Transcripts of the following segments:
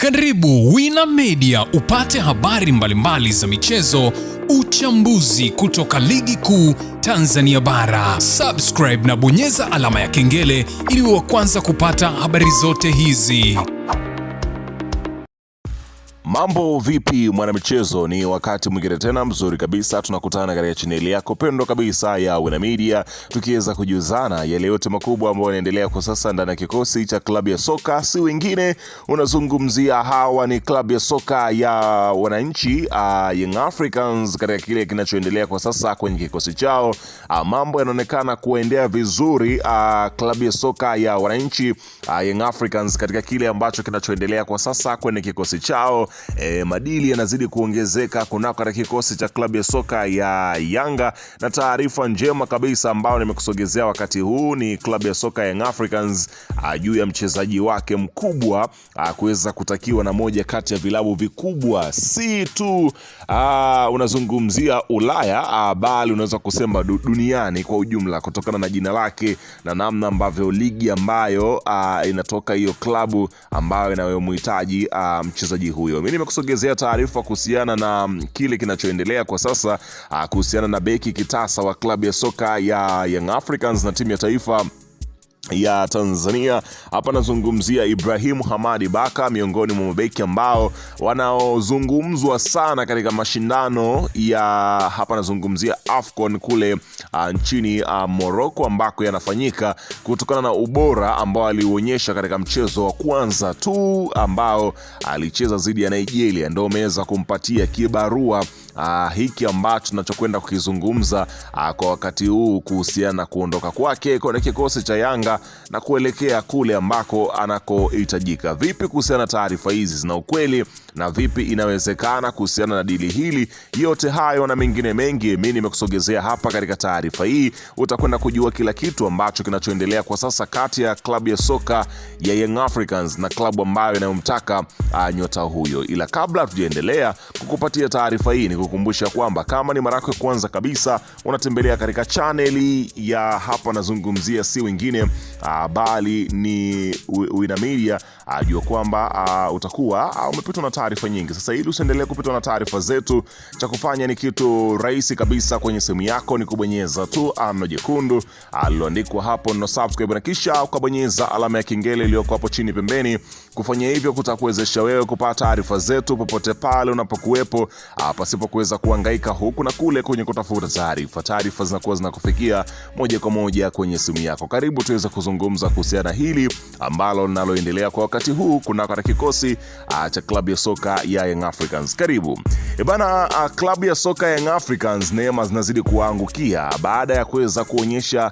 Karibu Wina Media upate habari mbalimbali za michezo, uchambuzi kutoka ligi kuu Tanzania bara. Subscribe na bonyeza alama ya kengele ili uwe wa kwanza kupata habari zote hizi. Mambo vipi mwanamichezo, ni wakati mwingine tena mzuri kabisa tunakutana katika chaneli yako pendwa kabisa ya Wina Media, tukiweza kujuzana yale yote makubwa ambayo yanaendelea kwa sasa ndani ya kikosi cha klabu ya soka. Si wengine unazungumzia, hawa ni klabu ya soka ya wananchi Young Africans. Katika kile kinachoendelea kwa sasa kwenye kikosi chao, mambo yanaonekana kuendea vizuri klabu ya soka ya wananchi Young Africans katika kile ambacho kinachoendelea kwa sasa kwenye kikosi chao. Madili yanazidi kuongezeka kunako katika kikosi cha klabu ya soka ya Yanga, na taarifa njema kabisa ambayo nimekusogezea wakati huu ni klabu ya soka Young Africans juu ya mchezaji wake mkubwa kuweza kutakiwa na moja kati ya vilabu vikubwa, si tu unazungumzia Ulaya bali unaweza kusema duniani kwa ujumla, kutokana na jina lake na namna ambavyo ligi ambayo inatoka hiyo klabu ambayo inayomhitaji mchezaji huyo. Mimi nimekusogezea taarifa kuhusiana na kile kinachoendelea kwa sasa kuhusiana na beki kitasa wa klabu ya soka ya Young Africans na timu ya taifa ya Tanzania. Hapa nazungumzia Ibrahim Hamadi Baka, miongoni mwa mabeki ambao wanaozungumzwa sana katika mashindano ya hapa nazungumzia AFCON kule nchini Morocco, ambako yanafanyika kutokana na ubora ambao alionyesha katika mchezo wa kwanza tu ambao alicheza dhidi ya Nigeria, ndio umeweza kumpatia kibarua hiki ambacho tunachokwenda kukizungumza kwa wakati huu kuhusiana na kuondoka kwake kwenye kikosi cha Yanga na kuelekea kule ambako anakohitajika. Vipi kuhusiana na taarifa hizi, zina ukweli na vipi inawezekana kuhusiana na dili hili? Yote hayo na mengine mengi mimi nimekusogezea hapa katika taarifa hii. Utakwenda kujua kila kitu ambacho kinachoendelea kwa sasa kati ya klabu ya soka ya Young Africans na klabu ambayo inayomtaka nyota huyo. Ila kabla tujaendelea kukupatia taarifa hii, nikukumbusha kwamba kama ni mara yako ya kwanza kabisa unatembelea katika chaneli ya hapa nazungumzia, si wengine bali ni Wina Media, jua kwamba utakuwa umepitwa na taarifa nyingi. Sasa ili usiendelee kupitwa na taarifa zetu, cha kufanya ni kitu rahisi kabisa. Kwenye simu yako ni kubonyeza tu neno jekundu aliloandikwa hapo no subscribe, na kisha ukabonyeza alama ya kengele iliyoko hapo chini pembeni. Kufanya hivyo kutakuwezesha wewe kupata taarifa zetu popote pale unapokuwepo, pasipo kuweza kuhangaika huku na kule kwenye kutafuta taarifa. Taarifa zinakuwa zinakufikia moja kwa moja kwenye simu yako. Karibu tuweze kuzungumza kuhusiana hili ambalo linaloendelea kwa wakati huu kuna katika kikosi cha klabu ya soka ya Young Africans. Karibu. Klabu ya soka ya Young Africans neema zinazidi kuangukia baada ya kuweza kuonyesha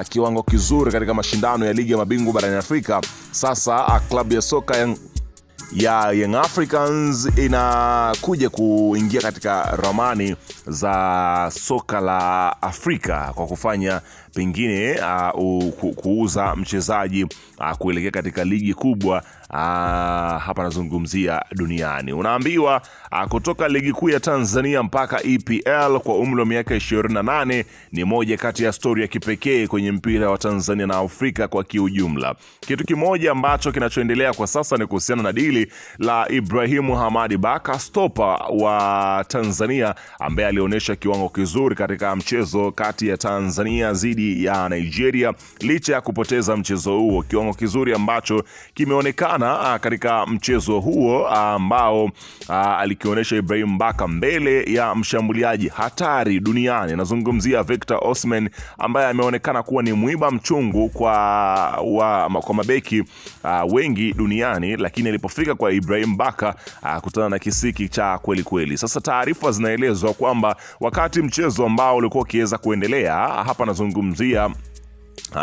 kiwango kizuri katika mashindano ya ligi ya mabingwa barani Afrika. Sasa klabu ya soka ya Young Africans inakuja kuingia katika ramani za soka la Afrika kwa kufanya pengine kuuza mchezaji kuelekea katika ligi kubwa hapa nazungumzia duniani. Unaambiwa kutoka ligi kuu ya Tanzania mpaka EPL kwa umri wa miaka 28 ni moja kati ya story ya kipekee kwenye mpira wa Tanzania na Afrika kwa kiujumla. Kitu kimoja ambacho kinachoendelea kwa sasa ni kuhusiana na dili la Ibrahim Hamadi Baka, stopa wa Tanzania ambaye alionyesha kiwango kizuri katika mchezo kati ya Tanzania dhidi ya Nigeria, licha ya kupoteza mchezo huo. Kiwango kizuri ambacho kimeonekana katika mchezo huo ambao alikionyesha Ibrahim Baka mbele ya mshambuliaji hatari duniani, nazungumzia Victor Osimhen, ambaye ameonekana kuwa ni mwiba mchungu kwa mabeki wengi duniani, lakini alipofika kwa Ibrahim Baka kutana na kisiki cha kweli kweli. Sasa taarifa zinaelezwa kwamba wakati mchezo ambao ulikuwa ukiweza kuendelea, hapa nazungumzia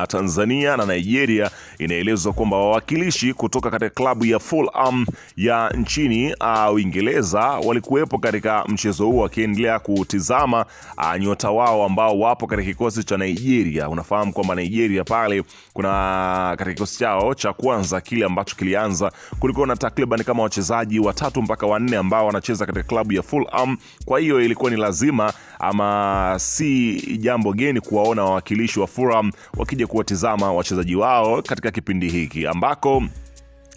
Tanzania na Nigeria, inaelezwa kwamba wawakilishi kutoka katika klabu ya Fulham ya nchini Uingereza walikuwepo katika mchezo huo wakiendelea kutizama nyota wao ambao wapo katika kikosi cha Nigeria. Unafahamu kwamba Nigeria pale kuna katika kikosi chao cha kwanza kile ambacho kilianza, kulikuwa na takriban kama wachezaji 3 mpaka 4 ambao wanacheza katika klabu ya Fulham. Kwa hiyo ilikuwa ni lazima ama si jambo geni kuwaona wawakilishi wa Fulham wakija kuwatizama wachezaji wao katika kipindi hiki ambako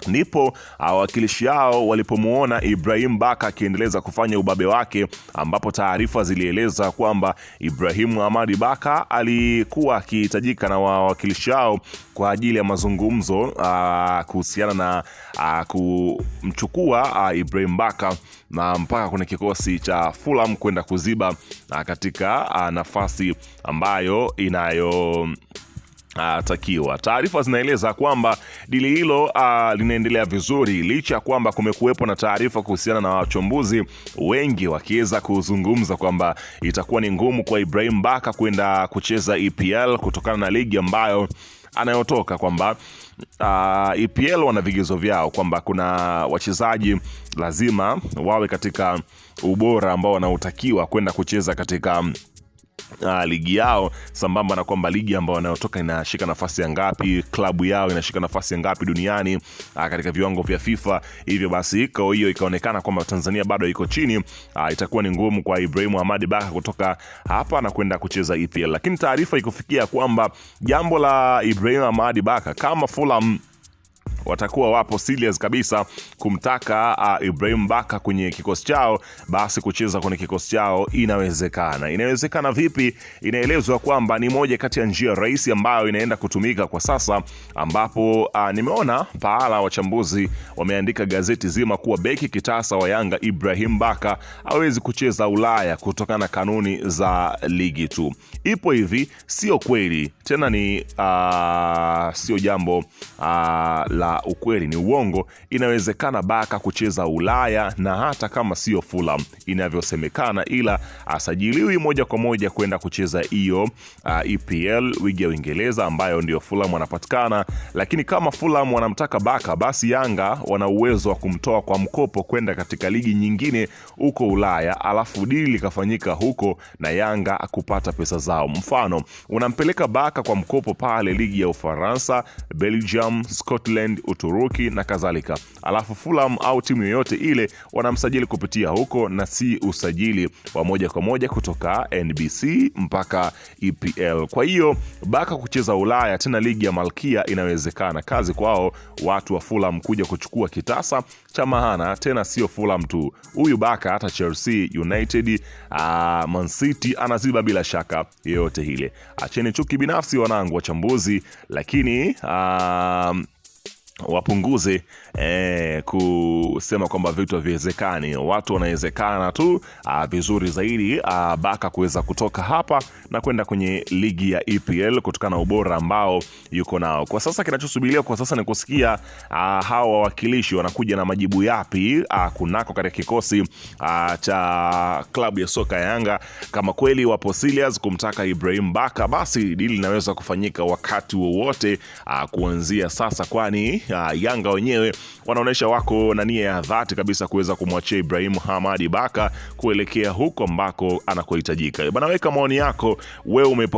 Ndipo wawakilishi hao walipomuona Ibrahim Baka akiendeleza kufanya ubabe wake, ambapo taarifa zilieleza kwamba Ibrahim Hamadi Baka alikuwa akihitajika na wawakilishi hao kwa ajili ya mazungumzo kuhusiana na kumchukua Ibrahim Baka na mpaka kwenye kikosi cha Fulham kwenda kuziba katika nafasi ambayo takiwa. Taarifa zinaeleza kwamba dili hilo linaendelea vizuri, licha ya kwamba kumekuwepo na taarifa kuhusiana na wachumbuzi wengi wakiweza kuzungumza kwamba itakuwa ni ngumu kwa Ibrahim Baka kwenda kucheza EPL kutokana na ligi ambayo anayotoka, kwamba EPL wana vigezo vyao, kwamba kuna wachezaji lazima wawe katika ubora ambao wanaotakiwa kwenda kucheza katika ligi yao, sambamba na kwamba ligi ambayo wanayotoka inashika nafasi ya ngapi, klabu yao inashika nafasi ya ngapi duniani katika viwango vya FIFA. Hivyo basi kwa hiyo ikaonekana kwamba Tanzania bado iko chini, itakuwa ni ngumu kwa Ibrahim Hamadi Baka kutoka hapa na kwenda kucheza EPL. Lakini taarifa ikufikia kwamba jambo la Ibrahim Hamadi Baka, kama Fulham watakuwa wapo serious kabisa kumtaka Ibrahim Baka kwenye kikosi chao, basi kucheza kwenye kikosi chao inawezekana. Inawezekana vipi? Inaelezwa kwamba ni moja kati ya njia rahisi ambayo inaenda kutumika kwa sasa, ambapo nimeona pahala wachambuzi wameandika gazeti zima kuwa beki kitasa wa Yanga Ibrahim Baka hawezi kucheza Ulaya kutokana na kanuni za ligi tu. Ipo hivi, sio kweli tena, ni sio jambo la ukweli, ni uongo. Inawezekana Baka kucheza Ulaya, na hata kama sio Fulham inavyosemekana, ila asajiliwi moja kwa moja kwenda kucheza hiyo EPL, ligi ya Uingereza ambayo ndio Fulham wanapatikana. Lakini kama Fulham wanamtaka Baka, basi Yanga wana uwezo wa kumtoa kwa mkopo kwenda katika ligi nyingine huko Ulaya, alafu dili likafanyika huko na Yanga kupata pesa zao. Mfano, unampeleka Baka kwa mkopo pale ligi ya Ufaransa, Belgium, Scotland, Uturuki na kadhalika, alafu Fulham au timu yoyote ile wanamsajili kupitia huko, na si usajili wa moja kwa moja kutoka NBC mpaka EPL. Kwa hiyo Baka kucheza Ulaya, tena ligi ya Malkia, inawezekana. Kazi kwao watu wa Fulham kuja kuchukua kitasa cha maana, tena sio Fulham tu. Huyu Baka hata Chelsea, United, Man City anaziba bila shaka yoyote ile. Acheni chuki binafsi wanangu wachambuzi, lakini wapunguze kusema kwamba vitu haviwezekani. Watu wanawezekana tu vizuri zaidi Baka kuweza kutoka hapa na kwenda kwenye ligi ya EPL kutokana na ubora ambao yuko nao kwa sasa. Kinachosubiriwa kwa sasa ni kusikia hawa wawakilishi wanakuja na majibu yapi kunako katika kikosi cha klabu ya soka ya Yanga. Kama kweli wapo serious kumtaka Ibrahim Baka, basi dili linaweza kufanyika wakati wowote kuanzia sasa, kwani Yanga wenyewe wanaonesha wako na nia ya dhati kabisa kuweza kumwachia Ibrahim Hamadi Baka kuelekea huko ambako anakohitajika. Bana, weka maoni yako, wewe umepokea